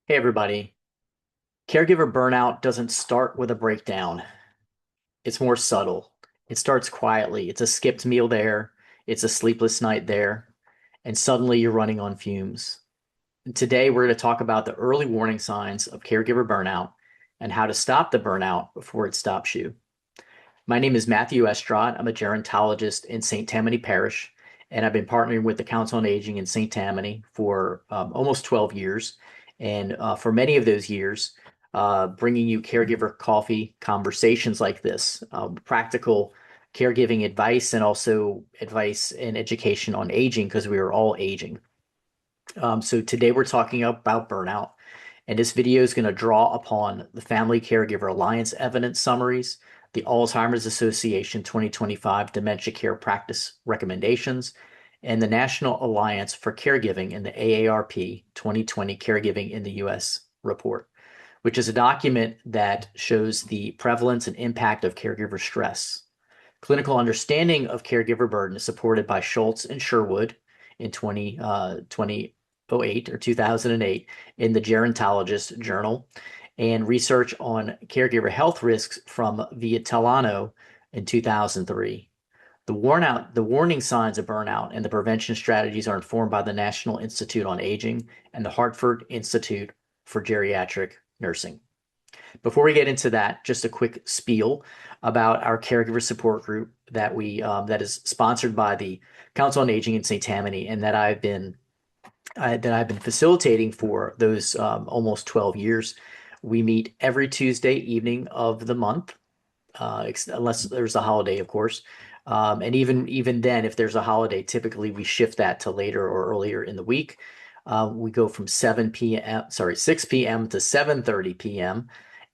Hey everybody. Caregiver burnout doesn't start with a breakdown. It's more subtle. It starts quietly. It's a skipped meal there. It's a sleepless night there. And suddenly you're running on fumes. And today we're going to talk about the early warning signs of caregiver burnout and how to stop the burnout before it stops you. My name is Matthew Estrad. I'm a gerontologist in St. Tammany Parish, and I've been partnering with the Council on Aging in St. Tammany for almost 12 years. And for many of those years, bringing you caregiver coffee conversations like this, practical caregiving advice, and also advice and education on aging because we are all aging. So today we're talking about burnout, and this video is going to draw upon the Family Caregiver Alliance evidence summaries, the Alzheimer's Association 2025 Dementia Care Practice Recommendations, and the National Alliance for Caregiving in the AARP 2020 Caregiving in the U.S. report, which is a document that shows the prevalence and impact of caregiver stress. Clinical understanding of caregiver burden is supported by Schulz and Sherwood in 2008 or 2008 in the Gerontologist journal, and research on caregiver health risks from Vitaliano in 2003. The warning signs of burnout and the prevention strategies are informed by the National Institute on Aging and the Hartford Institute for Geriatric Nursing. Before we get into that, just a quick spiel about our caregiver support group that is sponsored by the Council on Aging in St. Tammany, and that I've been facilitating for those almost 12 years. We meet every Tuesday evening of the month, unless there's a holiday, of course. And even then, if there's a holiday, typically we shift that to later or earlier in the week. We go from 6 p.m. to 7:30 p.m.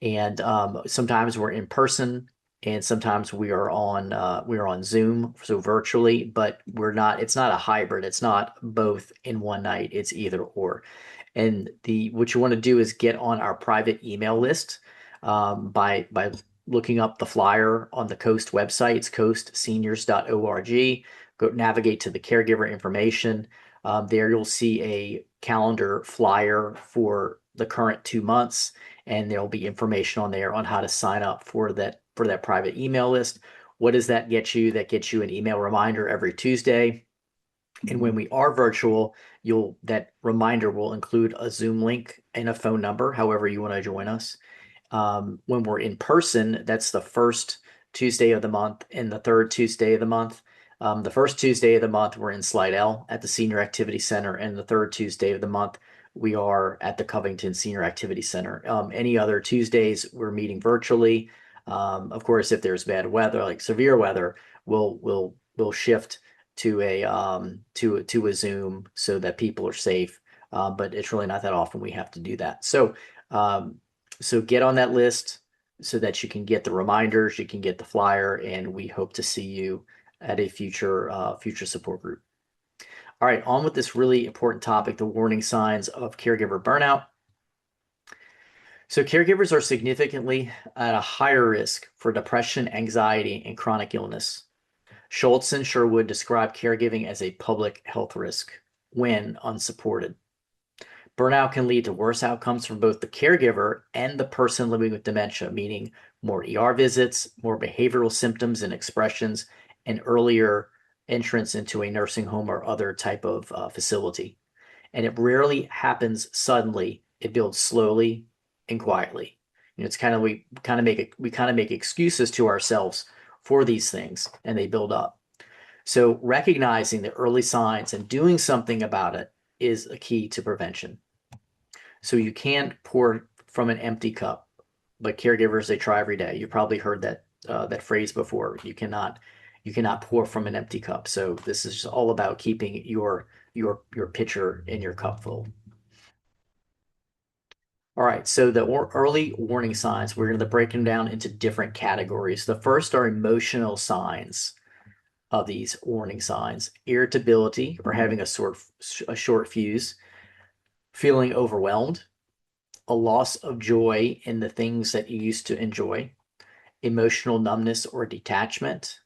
And sometimes we're in person, and sometimes we are on Zoom, so virtually, but we're not. It's not a hybrid. It's not both in one night. It's either or. And the what you want to do is get on our private email list by looking up the flyer on the Coast website. It's coastseniors.org. Go navigate to the caregiver information. There you'll see a calendar flyer for the current 2 months, and there'll be information on there on how to sign up for that private email list. What does that get you? That gets you an email reminder every Tuesday. And when we are virtual, that reminder will include a Zoom link and a phone number, however you want to join us. When we're in person, that's the first Tuesday of the month and the third Tuesday of the month. The first Tuesday of the month, we're in Slidell at the Senior Activity Center, and the third Tuesday of the month, we are at the Covington Senior Activity Center. Any other Tuesdays, we're meeting virtually. Of course, if there's bad weather, like severe weather, we'll shift to a Zoom so that people are safe. But it's really not that often we have to do that. So get on that list so that you can get the reminders, you can get the flyer, and we hope to see you at a future support group. All right, on with this really important topic, the warning signs of caregiver burnout. So caregivers are significantly at a higher risk for depression, anxiety, and chronic illness. Schulz and Sherwood describe caregiving as a public health risk when unsupported. Burnout can lead to worse outcomes for both the caregiver and the person living with dementia, meaning more ER visits, more behavioral symptoms and expressions, and earlier entrance into a nursing home or other type of facility. And it rarely happens suddenly. It builds slowly and quietly. It's kind of we kind of make excuses to ourselves for these things, and they build up. So recognizing the early signs and doing something about it is a key to prevention. So you can't pour from an empty cup, but caregivers, they try every day. You probably heard that phrase before. You cannot pour from an empty cup. So this is just all about keeping your pitcher and your cup full. All right, so the early warning signs, we're going to break them down into different categories. The first are emotional signs of these warning signs: irritability or having a short fuse, feeling overwhelmed, a loss of joy in the things that you used to enjoy, emotional numbness or detachment,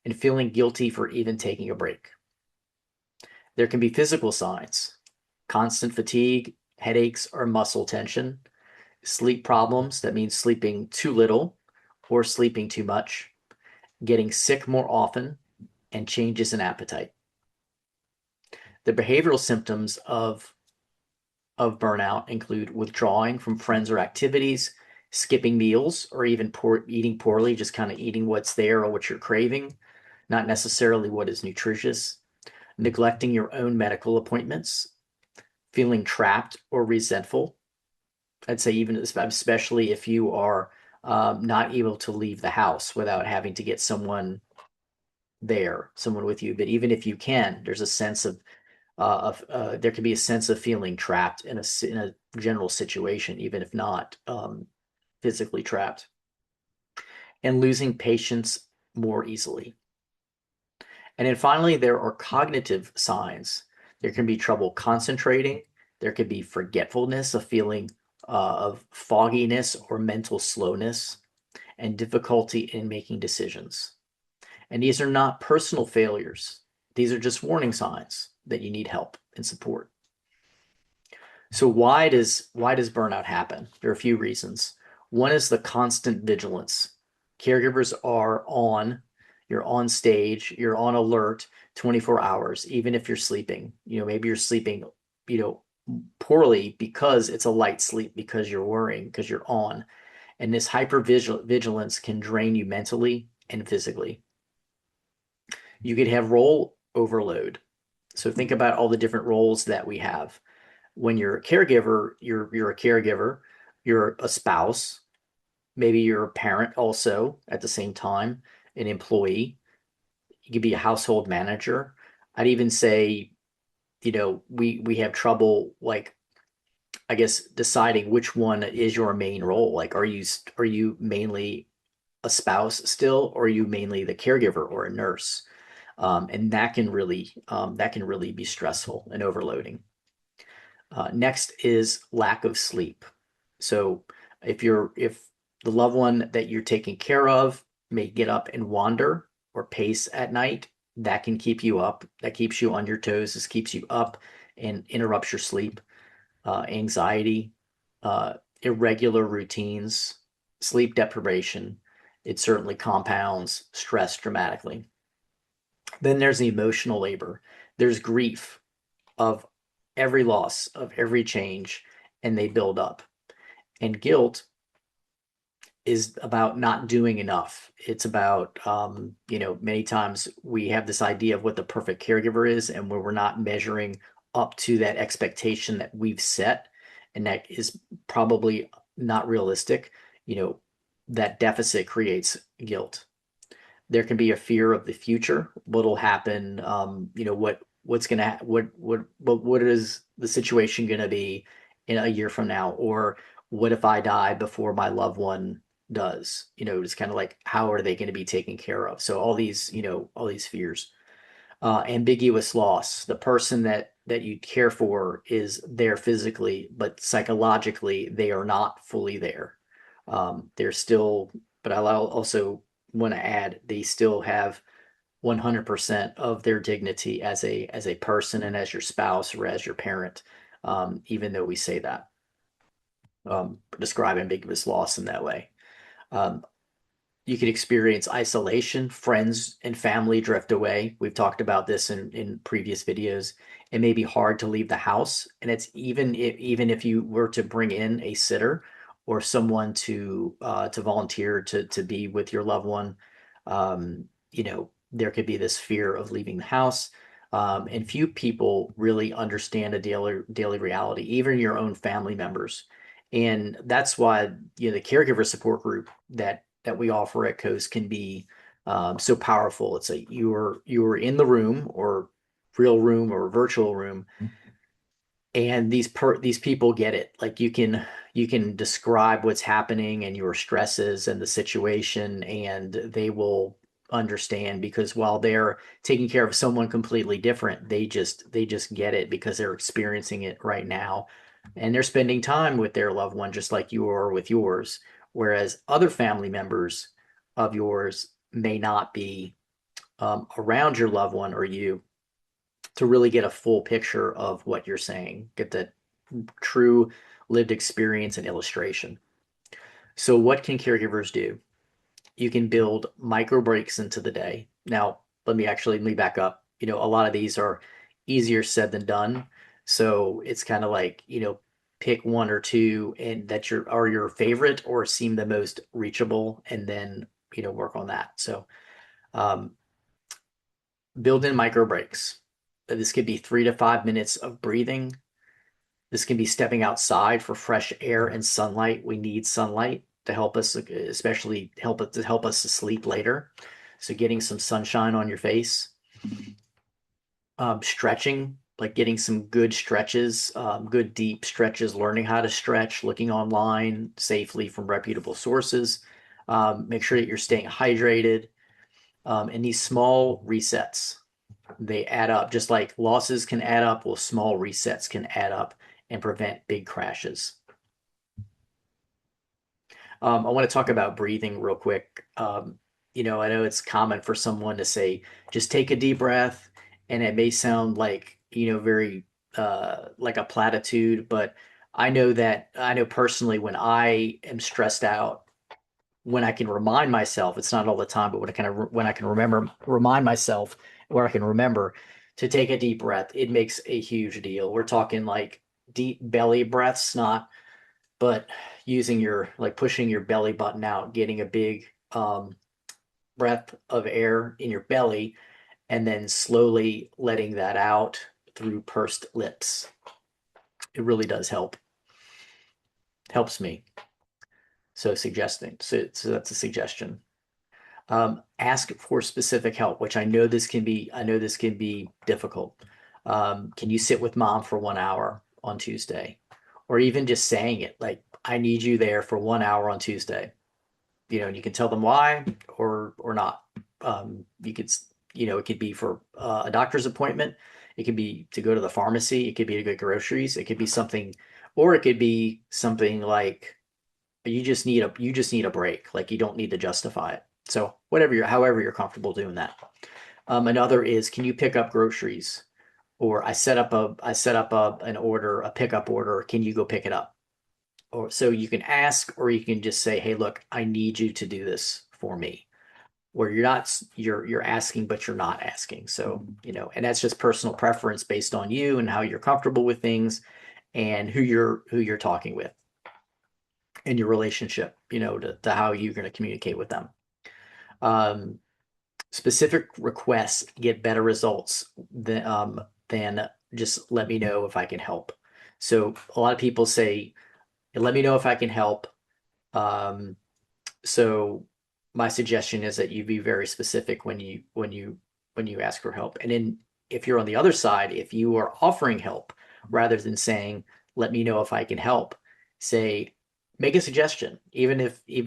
and feeling guilty for even taking a break. There can be physical signs: constant fatigue, headaches or muscle tension, sleep problems, that means sleeping too little or sleeping too much, getting sick more often, and changes in appetite. The behavioral symptoms of burnout include withdrawing from friends or activities, skipping meals, or even eating poorly, just kind of eating what's there or what you're craving, not necessarily what is nutritious, neglecting your own medical appointments, feeling trapped or resentful. I'd say even especially if you are not able to leave the house without having to get someone there, someone with you. But even if you can, there's a sense of there can be a sense of feeling trapped in a general situation, even if not physically trapped, and losing patience more easily. And then finally, there are cognitive signs. There can be trouble concentrating. There could be forgetfulness, a feeling of fogginess or mental slowness, and difficulty in making decisions. And these are not personal failures. These are just warning signs that you need help and support. So why does burnout happen? There are a few reasons. One is the constant vigilance. Caregivers are on, you're on stage, you're on alert 24 hours, even if you're sleeping. Maybe you're sleeping, poorly because it's a light sleep, because you're worrying, because you're on. And this hypervigilance can drain you mentally and physically. You could have role overload. So think about all the different roles that we have. When you're a caregiver, you're a caregiver, you're a spouse, maybe you're a parent also at the same time, an employee. You could be a household manager. I'd even say, we have trouble, like, I guess, deciding which one is your main role. Like, are you mainly a spouse still, or are you mainly the caregiver or a nurse? And that can really be stressful and overloading. Next is lack of sleep. So if the loved one that you're taking care of may get up and wander or pace at night, that can keep you up. That keeps you on your toes. This keeps you up and interrupts your sleep. Anxiety, irregular routines, sleep deprivation. It certainly compounds stress dramatically. Then there's the emotional labor. There's grief of every loss, of every change, and they build up. And guilt is about not doing enough. It's about, many times we have this idea of what the perfect caregiver is, and where we're not measuring up to that expectation that we've set, and that is probably not realistic. That deficit creates guilt. There can be a fear of the future, what'll happen, what's gonna what is the situation gonna be in a year from now, or what if I die before my loved one does? It's kind of like, how are they going to be taken care of? So all these fears. Ambiguous loss. The person that you care for is there physically, but psychologically they are not fully there. They're still, but I'll also want to add, they still have 100% of their dignity as a person and as your spouse or as your parent, even though we say that, describe ambiguous loss in that way. Um, you can experience isolation, friends and family drift away. We've talked about this in previous videos. It may be hard to leave the house, and it's even if you were to bring in a sitter or someone to volunteer to be with your loved one, there could be this fear of leaving the house. And few people really understand a daily reality, even your own family members. And that's why, the caregiver support group that we offer at Coast can be so powerful. It's like you are in the room, or real room or virtual room, and these people get it. Like, you can describe what's happening and your stresses and the situation, and they will understand, because while they're taking care of someone completely different, they just get it because they're experiencing it right now, and they're spending time with their loved one just like you are with yours. Whereas other family members of yours may not be around your loved one or you to really get a full picture of what you're saying, get true lived experience and illustration. So what can caregivers do? You can build micro breaks into the day. Now, let me back up. A lot of these are easier said than done. So it's kind of like, pick one or two and that are your favorite or seem the most reachable, and then, work on that. So um, build in micro breaks. This could be 3 to 5 minutes of breathing. This can be stepping outside for fresh air and sunlight. We need sunlight to help us, especially help us to sleep later. So getting some sunshine on your face. Stretching, like getting some good stretches, good deep stretches, learning how to stretch, looking online safely from reputable sources. Make sure that you're staying hydrated. And these small resets, they add up. Just like losses can add up, well, small resets can add up and prevent big crashes. I want to talk about breathing real quick. I know it's common for someone to say, just take a deep breath, and it may sound like, very like a platitude, but I know personally when I am stressed out, when I can remind myself, it's not all the time, but when I can remind myself, where I can remember to take a deep breath, it makes a huge deal. We're talking like deep belly breaths, not but using like pushing your belly button out, getting a big breath of air in your belly, and then slowly letting that out through pursed lips. It really does help. Helps me. So that's a suggestion. Ask for specific help, which I know this can be difficult. Can you sit with mom for 1 hour on Tuesday? Or even just saying it, like, I need you there for 1 hour on Tuesday. And you can tell them why or not. You could, it could be for a doctor's appointment. It could be to go to the pharmacy. It could be to get groceries. It could be something, or it could be something like you just need a break. Like you don't need to justify it. So however you're comfortable doing that. Another is, can you pick up groceries? Or I set up a pickup order. Can you go pick it up? Or so you can ask, or you can just say, hey, look, I need you to do this for me. Where you're asking, but you're not asking. So, and that's just personal preference based on you and how you're comfortable with things and who you're talking with and your relationship, to how you're going to communicate with them. Um, Specific requests get better results than just let me know if I can help. So a lot of people say, let me know if I can help. Um, so my suggestion is that you be very specific when you ask for help. And then if you're on the other side, if you are offering help rather than saying, let me know if I can help, say, make a suggestion. Even if you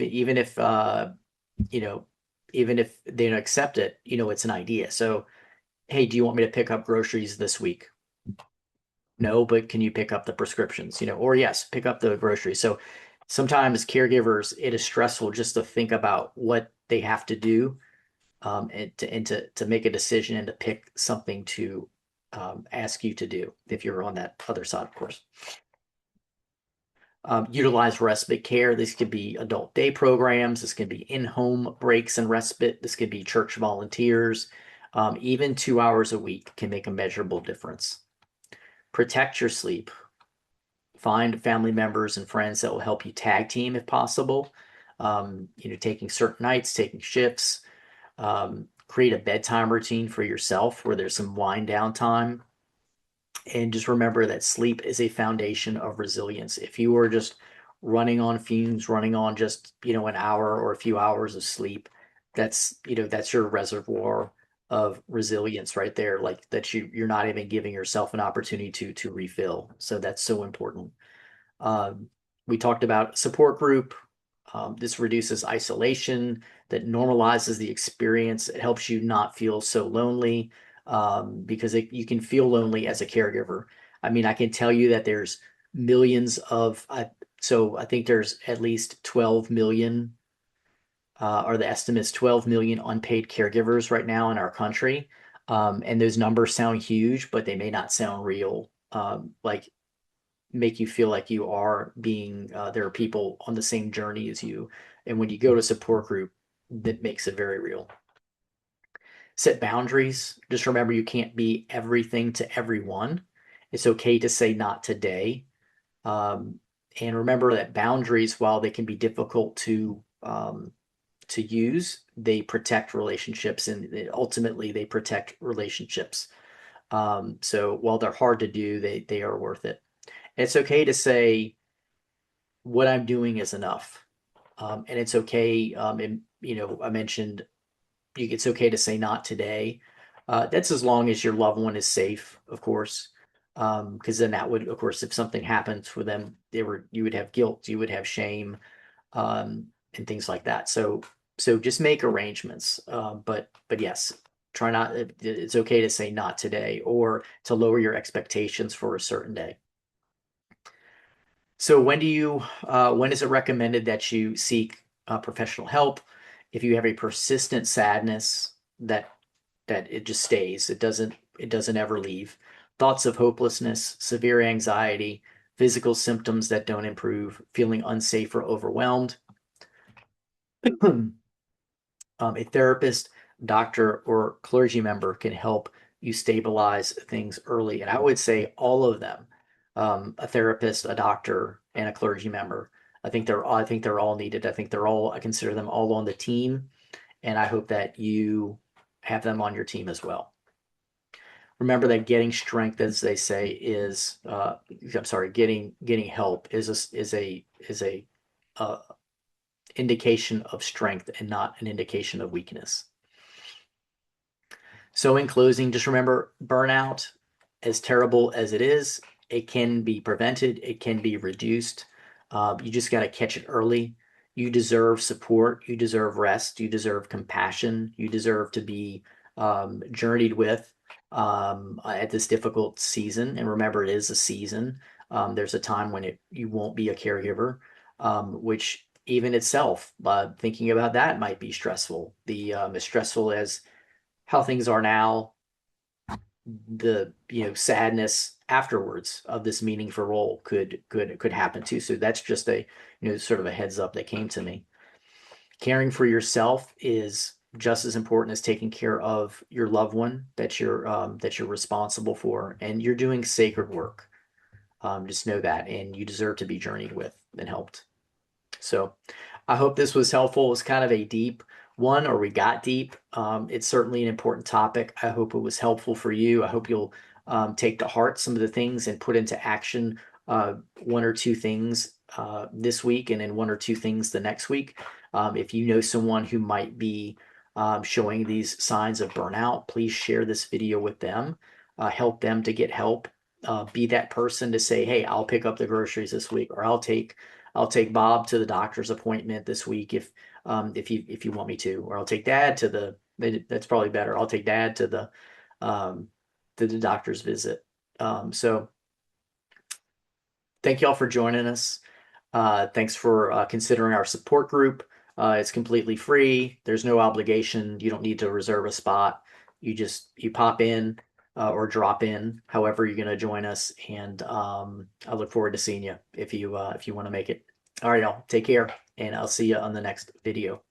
know, even if they don't accept it, it's an idea. So, hey, do you want me to pick up groceries this week? No, but can you pick up the prescriptions? Or yes, pick up the groceries. So sometimes caregivers, it is stressful just to think about what they have to do, and to make a decision and to pick something to ask you to do if you're on that other side, of course. Utilize respite care. This could be adult day programs. This could be in-home breaks and respite. This could be church volunteers. Even 2 hours a week can make a measurable difference. Protect your sleep. Find family members and friends that will help you tag team if possible. Taking certain nights, taking shifts. Create a bedtime routine for yourself where there's some wind down time. And just remember that sleep is a foundation of resilience. If you are just running on fumes, running on just, an hour or a few hours of sleep, that's your reservoir of resilience right there. Like that you're not even giving yourself an opportunity to refill. So that's so important. We talked about support group. This reduces isolation, that normalizes the experience. It helps you not feel so lonely, because you can feel lonely as a caregiver. I mean, I can tell you that there's millions so I think there's at least 12 million, or the estimate's 12 million unpaid caregivers right now in our country. And those numbers sound huge, but they may not sound real. Like make you feel like you are being, there are people on the same journey as you. And when you go to support group, that makes it very real. Set boundaries. Just remember you can't be everything to everyone. It's okay to say not today. Um, and remember that boundaries, while they can be difficult to use, they protect relationships, and ultimately they protect relationships. So while they're hard to do, they are worth it. It's okay to say what I'm doing is enough, and it's okay. And I mentioned it's okay to say not today. That's as long as your loved one is safe, of course. Because then that would, of course, if something happens for them, you would have guilt, you would have shame, and things like that. So just make arrangements. But yes, try not. It's okay to say not today, or to lower your expectations for a certain day. So when is it recommended that you seek professional help? If you have a persistent sadness that it just stays, it doesn't ever leave. Thoughts of hopelessness, severe anxiety, physical symptoms that don't improve, feeling unsafe or overwhelmed. A therapist, doctor, or clergy member can help you stabilize things early. And I would say all of them, a therapist, a doctor, and a clergy member. I think they're all needed. I consider them all on the team, and I hope that you have them on your team as well. Remember that getting strength, as they say, I'm sorry, getting help is a uh, indication of strength and not an indication of weakness. So in closing, just remember burnout, as terrible as it is, it can be prevented, it can be reduced. You just got to catch it early. You deserve support, you deserve rest, you deserve compassion, you deserve to be journeyed with at this difficult season. And remember, it is a season. There's a time when you won't be a caregiver, which even itself, thinking about that might be stressful. As stressful as how things are now, the sadness afterwards of this meaningful role could happen too. So that's just a sort of a heads up that came to me. Caring for yourself is just as important as taking care of your loved one that you're responsible for, and you're doing sacred work. Just know that, and you deserve to be journeyed with and helped. So I hope this was helpful. It was kind of a deep one, or we got deep. It's certainly an important topic. I hope it was helpful for you. I hope you'll take to heart some of the things and put into action one or two things this week, and then one or two things the next week. If you know someone who might be showing these signs of burnout, please share this video with them. Help them to get help. Be that person to say, "Hey, I'll pick up the groceries this week," or I'll take Bob to the doctor's appointment this week if you want me to, or I'll take Dad to that's probably better. I'll take Dad um, to the doctor's visit. So thank you all for joining us. Thanks for considering our support group. It's completely free. There's no obligation. You don't need to reserve a spot. You pop in or drop in, however you're going to join us. And I look forward to seeing you if you want to make it. All right, y'all. Take care, and I'll see you on the next video.